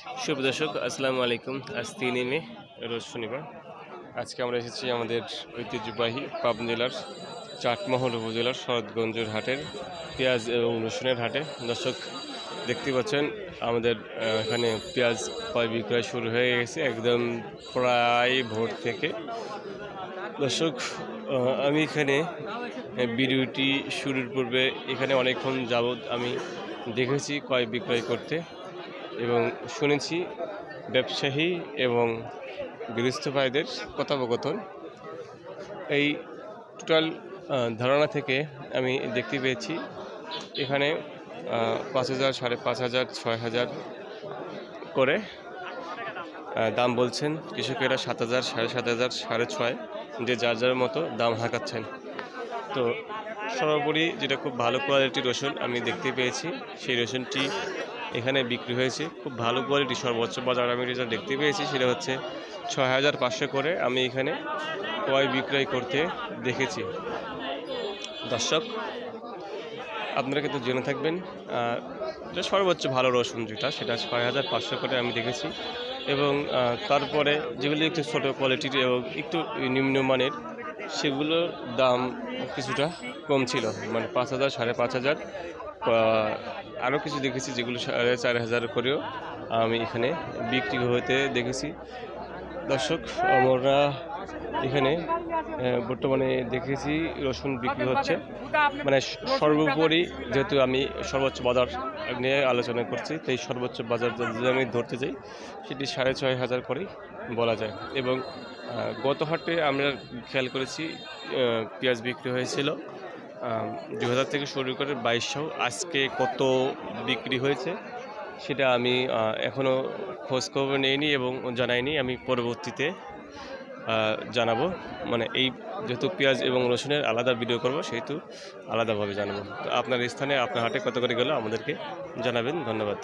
শুভ দর্শক, আসসালামু আলাইকুম। আজ ৩ মে, রোজ শনিবার। আজকে আমরা এসেছি আমাদের ঐতিহ্যবাহী পাবনা জেলার চাটমোহর উপজেলার শরৎগঞ্জের হাটের পেঁয়াজ এবং রসুনের হাটে। দর্শক দেখতে পাচ্ছেন আমাদের এখানে পেঁয়াজ ক্রয় বিক্রয় শুরু হয়ে গেছে একদম প্রায় ভোর থেকে। দর্শক আমি এখানে ভিডিওটি শুরুর পূর্বে এখানে অনেকক্ষণ যাবৎ আমি দেখেছি ক্রয় বিক্রয় করতে এবং শুনেছি ব্যবসায়ী এবং গৃহস্থ ভাইদের কথোপকথন। এই টোটাল ধারণা থেকে আমি দেখতে পেয়েছি এখানে ৫,০০০, ৫,৫০০, ৬,০০০ করে দাম বলছেন কৃষকেরা। ৭,০০০, ৭,৫০০, ৬,৫০০, যে যার যার মতো দাম হাঁকাচ্ছেন। তো সর্বোপরি যেটা খুব ভালো কোয়ালিটির রসুন আমি দেখতে পেয়েছি, সেই রসুনটি এখানে বিক্রি হয়েছে খুব ভালো কোয়ালিটি। সর্বোচ্চ বাজার আমি যেটা দেখতে পেয়েছি সেটা হচ্ছে ৬,৫০০ করে আমি এখানে ক্রয় বিক্রয় করতে দেখেছি। দর্শক আপনারা কিন্তু জেনে থাকবেন এটা সর্বোচ্চ ভালো রসুন যেটা, সেটা ৬,৫০০ করে আমি দেখেছি। এবং তারপরে যেগুলি একটু ছোটো কোয়ালিটির এবং একটু নিম্নমানের সেগুলোর দাম কিছুটা কম ছিল, মানে ৫,০০০, ৫,৫০০, আরও কিছু দেখেছি যেগুলো ৪,৫০০ করেও আমি এখানে বিক্রি হতে দেখেছি। দর্শক আমরা এখানে বর্তমানে দেখেছি রসুন বিক্রি হচ্ছে, মানে সর্বোপরি যেহেতু আমি সর্বোচ্চ বাজার নিয়ে আলোচনা করছি, তাই সর্বোচ্চ বাজার যদি আমি ধরতে যাই সেটি ৬,৫০০ করেই বলা যায়। এবং গত হাটে আমরা খেয়াল করেছি পেঁয়াজ বিক্রি হয়েছিল ২,০০০ থেকে শুরু করে ২২০০। আজকে কত বিক্রি হয়েছে সেটা আমি এখনও খোঁজখবর নিইনি এবং জানাইনি। আমি পরবর্তীতে জানাবো, মানে এই যেহেতু পেঁয়াজ এবং রসুনের আলাদা ভিডিও করব সেহেতু আলাদাভাবে জানাবো। তো আপনার স্থানে আপনার হাটে কত করে গেল আমাদেরকে জানাবেন। ধন্যবাদ।